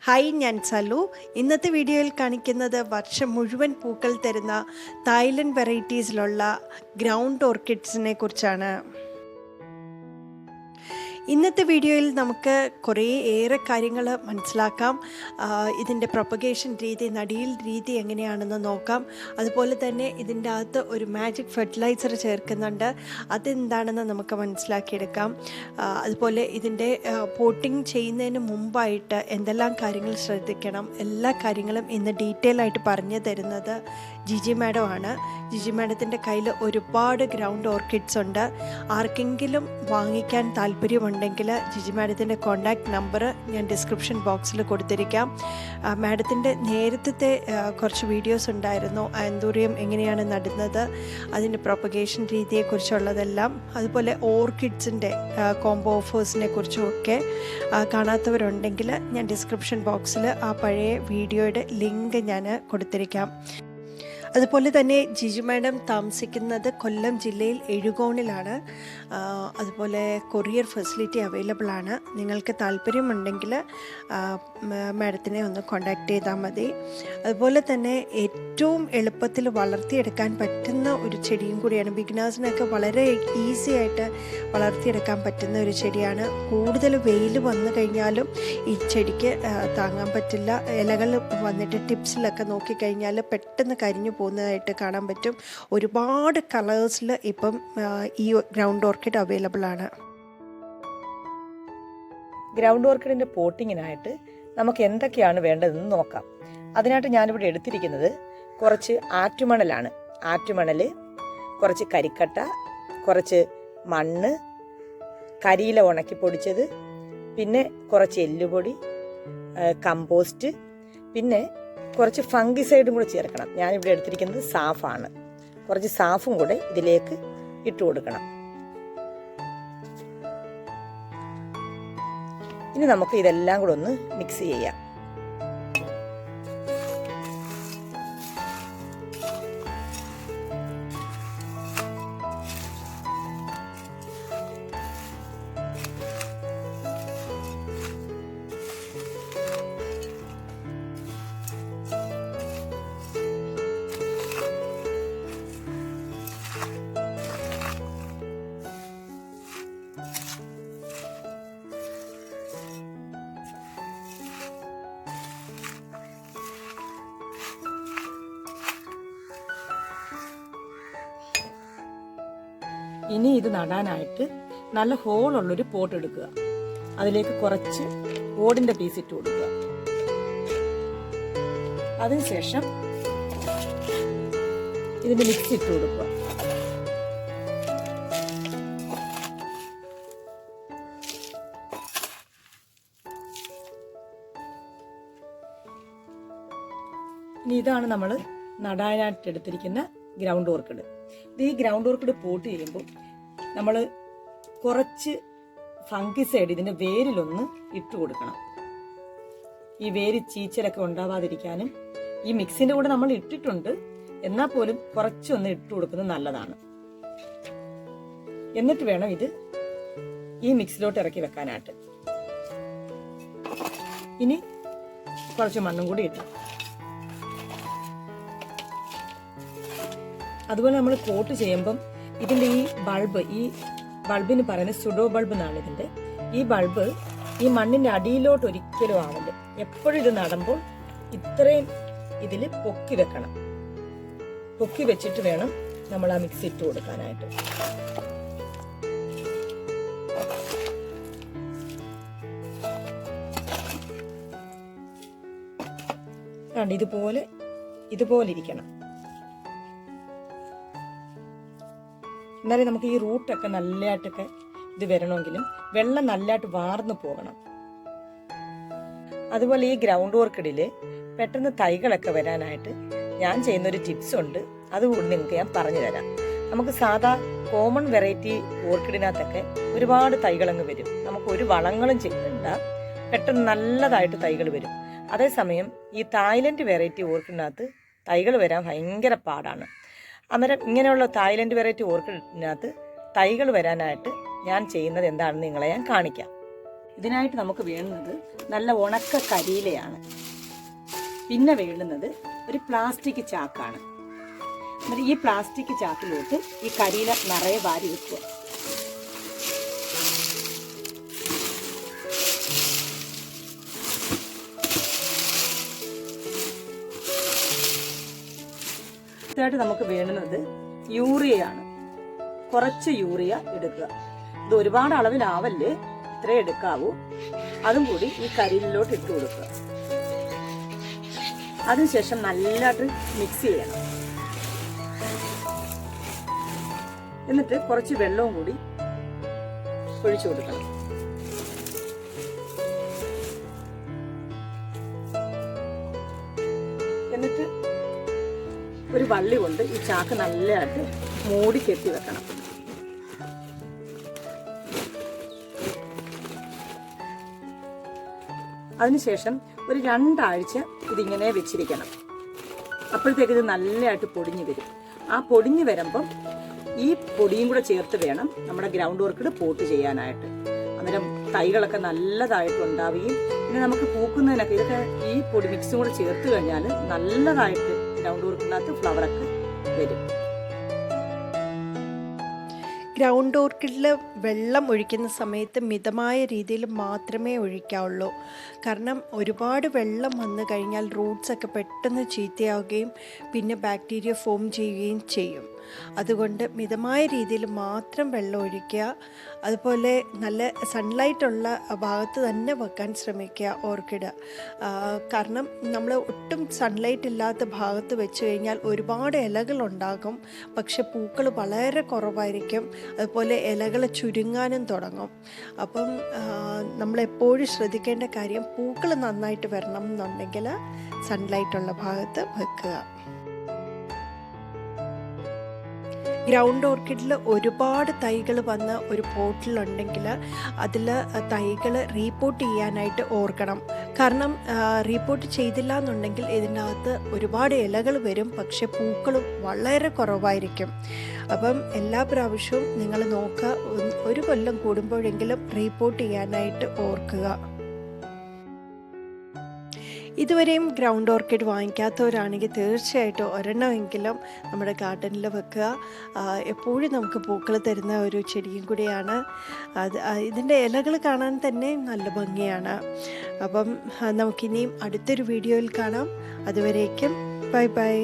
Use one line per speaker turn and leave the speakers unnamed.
Hi, ഞാൻ സലു. ഇന്നത്തെ വീഡിയോയിൽ കാണിക്കുന്നത് വർഷം മുഴുവൻ പൂക്കൾ തരുന്ന തായ്ലൻഡ് വെറൈറ്റീസിലുള്ള ഗ്രൗണ്ട് ഓർക്കിഡ്സിനെ കുറിച്ചാണ്. ഇന്നത്തെ വീഡിയോയിൽ നമുക്ക് ഏറെ കാര്യങ്ങൾ മനസ്സിലാക്കാം. ഇതിൻ്റെ പ്രൊപ്പഗേഷൻ രീതി, നടീൽ രീതി എങ്ങനെയാണെന്ന് നോക്കാം. അതുപോലെ തന്നെ ഇതിൻ്റെ അകത്ത് ഒരു മാജിക് ഫെർട്ടിലൈസർ ചേർക്കുന്നുണ്ട്, അതെന്താണെന്ന് നമുക്ക് മനസ്സിലാക്കിയെടുക്കാം. അതുപോലെ ഇതിൻ്റെ പോട്ടിംഗ് ചെയ്യുന്നതിന് മുമ്പായിട്ട് എന്തെല്ലാം കാര്യങ്ങൾ ശ്രദ്ധിക്കണം, എല്ലാ കാര്യങ്ങളും ഇന്ന് ഡീറ്റെയിൽ ആയിട്ട് പറഞ്ഞു തരുന്നത് ജിജി മാഡമാണ്. ജിജി മാഡത്തിൻ്റെ കയ്യിൽ ഒരുപാട് ഗ്രൗണ്ട് ഓർക്കിഡ്സ് ഉണ്ട്. ആർക്കെങ്കിലും വാങ്ങിക്കാൻ താല്പര്യമുണ്ടെങ്കിൽ ജിജി മാഡത്തിൻ്റെ കോൺടാക്റ്റ് നമ്പർ ഞാൻ ഡിസ്ക്രിപ്ഷൻ ബോക്സിൽ കൊടുത്തിരിക്കാം. മാഡത്തിൻ്റെ നേരത്തെ കുറച്ച് വീഡിയോസ് ഉണ്ടായിരുന്നു, ആന്തൂറിയം എങ്ങനെയാണ് നടുന്നത്, അതിൻ്റെ പ്രൊപ്പഗേഷൻ രീതിയെക്കുറിച്ചുള്ളതെല്ലാം, അതുപോലെ ഓർക്കിഡ്സിൻ്റെ കോംബോ ഓഫേഴ്സിനെ കുറിച്ചുമൊക്കെ കാണാത്തവരുണ്ടെങ്കിൽ ഞാൻ ഡിസ്ക്രിപ്ഷൻ ബോക്സിൽ ആ പഴയ വീഡിയോയുടെ ലിങ്ക് ഞാൻ കൊടുത്തിരിക്കാം. അതുപോലെ തന്നെ ജിജി മാഡം താമസിക്കുന്നത് കൊല്ലം ജില്ലയിൽ എഴുകോണിലാണ്. അതുപോലെ കൊറിയർ ഫെസിലിറ്റി അവൈലബിൾ ആണ്. നിങ്ങൾക്ക് താല്പര്യമുണ്ടെങ്കിൽ മാഡത്തിനെ ഒന്ന് കോൺടാക്റ്റ് ചെയ്താൽ മതി. അതുപോലെ തന്നെ ഏറ്റവും എളുപ്പത്തിൽ വളർത്തിയെടുക്കാൻ പറ്റുന്ന ഒരു ചെടിയും കൂടിയാണ്. ബിഗിനേഴ്സിനൊക്കെ വളരെ ഈസി ആയിട്ട് വളർത്തിയെടുക്കാൻ പറ്റുന്ന ഒരു ചെടിയാണ്. കൂടുതൽ വെയിൽ വന്നു കഴിഞ്ഞാലും ഈ ചെടിക്ക് താങ്ങാൻ പറ്റില്ല. ഇലകൾ വന്നിട്ട് ടിപ്സിലൊക്കെ നോക്കിക്കഴിഞ്ഞാൽ പെട്ടെന്ന് കരിഞ്ഞു പോകുന്നതായിട്ട് കാണാൻ പറ്റും. ഒരുപാട് കളേഴ്സിൽ ഇപ്പം ഈ ഗ്രൗണ്ട് ഓർക്കിഡ് അവൈലബിൾ ആണ്.
ഗ്രൗണ്ട് ഓർക്കിഡിൻ്റെ പോട്ടിങ്ങിനായിട്ട് നമുക്ക് എന്തൊക്കെയാണ് വേണ്ടതെന്ന് നോക്കാം. അതിനായിട്ട് ഞാനിവിടെ എടുത്തിരിക്കുന്നത് കുറച്ച് ആറ്റുമണലാണ്. ആറ്റുമണൽ, കുറച്ച് കരിക്കട്ട, കുറച്ച് മണ്ണ്, കരിയില ഉണക്കി പൊടിച്ചത്, പിന്നെ കുറച്ച് എല്ലുപൊടി, കമ്പോസ്റ്റ്, പിന്നെ കുറച്ച് ഫംഗിസൈഡും കൂടെ ചേർക്കണം. ഞാനിവിടെ എടുത്തിരിക്കുന്നത് സാഫാണ്. കുറച്ച് സാഫും കൂടെ ഇതിലേക്ക് ഇട്ട് കൊടുക്കണം. ഇനി നമുക്ക് ഇതെല്ലാം കൂടെ ഒന്ന് മിക്സ് ചെയ്യാം. ഇനി ഇത് നടാനായിട്ട് നല്ല ഹോളുള്ളൊരു പോട്ട് എടുക്കുക. അതിലേക്ക് കുറച്ച് ഓടിൻ്റെ പീസ് ഇട്ട് കൊടുക്കുക. അതിനുശേഷം ഇതിൻ്റെ മിക്സ് ഇട്ട് കൊടുക്കുക. ഇനി ഇതാണ് നമ്മൾ നടാനായിട്ട് എടുത്തിരിക്കുന്ന ഗ്രൗണ്ട് ഓർക്കിഡ്. ഇത് ഈ ഗ്രൗണ്ട് ഓർക്കിഡ് പോട്ട് ചെയ്യുമ്പോൾ നമ്മൾ കുറച്ച് ഫംഗിസൈഡ് ഇതിൻ്റെ വേരിലൊന്ന് ഇട്ട് കൊടുക്കണം. ഈ വേര് ചീച്ചലൊക്കെ ഉണ്ടാവാതിരിക്കാനും. ഈ മിക്സിൻ്റെ കൂടെ നമ്മൾ ഇട്ടിട്ടുണ്ട്, എന്നാൽ പോലും കുറച്ചൊന്ന് ഇട്ട് കൊടുക്കുന്നത് നല്ലതാണ്. എന്നിട്ട് വേണം ഇത് ഈ മിക്സിലോട്ട് ഇറക്കി വെക്കാനായിട്ട്. ഇനി കുറച്ച് മണ്ണും കൂടി ഇട്ടു. അതുപോലെ നമ്മൾ പോട്ട് ചെയ്യുമ്പം ഇതിൻ്റെ ഈ ബൾബിന് പറയുന്നത് സുഡോ ബൾബ് എന്നാണ് ഇതിൻ്റെ. ഈ ബൾബ് ഈ മണ്ണിൻ്റെ അടിയിലോട്ട് ഒരിക്കലും ആവില്ല. എപ്പോഴും ഇത് നടുമ്പോൾ ഇത്രയും ഇതിൽ പൊക്കി വെക്കണം. പൊക്കി വെച്ചിട്ട് വേണം നമ്മൾ ആ മിക്സ് ഇട്ട് കൊടുക്കാനായിട്ട്. കണ്ട് ഇതുപോലെ ഇരിക്കണം. എന്നാലും നമുക്ക് ഈ റൂട്ടൊക്കെ നല്ലതായിട്ടൊക്കെ ഇത് വരണമെങ്കിലും വെള്ളം നല്ലതായിട്ട് വാർന്നു പോകണം. അതുപോലെ ഈ ഗ്രൗണ്ട് ഓർക്കിഡിൽ പെട്ടെന്ന് തൈകളൊക്കെ വരാനായിട്ട് ഞാൻ ചെയ്യുന്നൊരു ടിപ്സ് ഉണ്ട്, അതുകൂടി നിങ്ങൾക്ക് ഞാൻ പറഞ്ഞു തരാം. നമുക്ക് സാധാ കോമൺ വെറൈറ്റി ഓർക്കിഡിനകത്തൊക്കെ ഒരുപാട് തൈകളങ്ങ് വരും. നമുക്ക് ഒരു വളങ്ങളും ചെയ്യണ്ട, പെട്ടെന്ന് നല്ലതായിട്ട് തൈകൾ വരും. അതേസമയം ഈ തായ്ലൻഡ് വെറൈറ്റി ഓർക്കിഡിനകത്ത് തൈകൾ വരാൻ ഭയങ്കര പാടാണ്. അന്നേരം ഇങ്ങനെയുള്ള തായ്ലൻഡ് വെറൈറ്റി ഓർക്കിഡിനകത്ത് തൈകൾ വരാനായിട്ട് ഞാൻ ചെയ്യുന്നത് എന്താണെന്ന് നിങ്ങളെ ഞാൻ കാണിക്കാം. ഇതിനായിട്ട് നമുക്ക് വേണ്ടുന്നത് നല്ല ഉണക്ക കരിയിലയാണ്. പിന്നെ വേണ്ടുന്നത് ഒരു പ്ലാസ്റ്റിക് ചാക്കാണ്. എന്നിട്ട് ഈ പ്ലാസ്റ്റിക് ചാക്കിലോട്ട് ഈ കരിയില നിറയെ വാരി വെക്കുക. അടുത്തായിട്ട് നമുക്ക് വേണ്ടുന്നത് യൂറിയയാണ്. കുറച്ച് യൂറിയ എടുക്കുക. ഇത് ഒരുപാട് അളവിലാവല്ലേ, ഇത്രേ എടുക്കാവൂ. അതും കൂടി ഈ കരിയിലോട്ട് ഇട്ട് കൊടുക്കുക. അതിനുശേഷം നല്ലതായിട്ട് മിക്സ് ചെയ്യണം. എന്നിട്ട് കുറച്ച് വെള്ളവും കൂടി ഒഴിച്ചു കൊടുക്കണം. എന്നിട്ട് ഒരു വള്ളി കൊണ്ട് ഈ ചാക്ക് നല്ലതായിട്ട് മൂടി കെട്ടി വെക്കണം. അതിനുശേഷം ഒരു 2 ആഴ്ച ഇതിങ്ങനെ വെച്ചിരിക്കണം. അപ്പോഴത്തേക്ക് ഇത് നല്ലതായിട്ട് പൊടിഞ്ഞു വരും. ആ പൊടിഞ്ഞു വരുമ്പം ഈ പൊടിയും കൂടെ ചേർത്ത് വേണം നമ്മുടെ ഗ്രൗണ്ട് ഓർക്കിഡ് പോട്ട് ചെയ്യാനായിട്ട്. അന്നേരം തൈകളൊക്കെ നല്ലതായിട്ട് ഉണ്ടാവുകയും പിന്നെ നമുക്ക് പൂക്കുന്നതിനൊക്കെ ഇതൊക്കെ ഈ പൊടി മിക്സും കൂടെ ചേർത്ത് കഴിഞ്ഞാൽ നല്ലതായിട്ട് ഗ്രൗണ്ട് ഓർക്കിഡിനകത്ത് ഫ്ലവറൊക്കെ വരും.
ഗ്രൗണ്ട് ഓർക്കിഡിൽ വെള്ളം ഒഴിക്കുന്ന സമയത്ത് മിതമായ രീതിയിൽ മാത്രമേ ഒഴിക്കാവുള്ളൂ. കാരണം ഒരുപാട് വെള്ളം വന്നു കഴിഞ്ഞാൽ റൂട്ട്സൊക്കെ പെട്ടെന്ന് ചീത്തയാവുകയും പിന്നെ ബാക്ടീരിയ ഫോം ചെയ്യുകയും ചെയ്യും. അതുകൊണ്ട് മിതമായ രീതിയിൽ മാത്രം വെള്ളം ഒഴിക്കുക. അതുപോലെ നല്ല സൺലൈറ്റുള്ള ഭാഗത്ത് തന്നെ വെക്കാൻ ശ്രമിക്കുക ഓർക്കിഡ്. കാരണം നമ്മൾ ഒട്ടും സൺലൈറ്റ് ഇല്ലാത്ത ഭാഗത്ത് വെച്ച് കഴിഞ്ഞാൽ ഒരുപാട് ഇലകളുണ്ടാകും, പക്ഷെ പൂക്കൾ വളരെ കുറവായിരിക്കും. അതുപോലെ ഇലകൾ ചുരുങ്ങാനും തുടങ്ങും. അപ്പം നമ്മളെപ്പോഴും ശ്രദ്ധിക്കേണ്ട കാര്യം പൂക്കൾ നന്നായിട്ട് വരണം എന്നുണ്ടെങ്കിൽ സൺലൈറ്റുള്ള ഭാഗത്ത് വെക്കുക. ഗ്രൗണ്ട് ഓർക്കിഡിൽ ഒരുപാട് തൈകൾ വന്ന് ഒരു പോട്ടിലുണ്ടെങ്കിൽ അതിൽ തൈകൾ റീപോട്ട് ചെയ്യാനായിട്ട് ഓർക്കണം. കാരണം റീപോട്ട് ചെയ്തില്ല എന്നുണ്ടെങ്കിൽ ഇതിൻ്റെ അകത്ത് ഒരുപാട് ഇലകൾ വരും, പക്ഷെ പൂക്കൾ വളരെ കുറവായിരിക്കും. അപ്പം എല്ലാ പ്രാവശ്യവും നിങ്ങൾ നോക്കുക, 1 കൊല്ലം കൂടുമ്പോഴെങ്കിലും റീപോട്ട് ചെയ്യാനായിട്ട് ഓർക്കുക. ഇതുവരെയും ഗ്രൗണ്ട് ഓർക്കിഡ് വാങ്ങിക്കാത്തവരാണെങ്കിൽ തീർച്ചയായിട്ടും ഒരെണ്ണമെങ്കിലും നമ്മുടെ ഗാർഡനിൽ വെക്കുക. എപ്പോഴും നമുക്ക് പൂക്കൾ തരുന്ന ഒരു ചെടിയും കൂടിയാണ്. ഇതിൻ്റെ ഇലകൾ കാണാൻ തന്നെ നല്ല ഭംഗിയാണ്. അപ്പം നമുക്കിനിയും അടുത്തൊരു വീഡിയോയിൽ കാണാം. അതുവരേക്കും ബൈ ബൈ.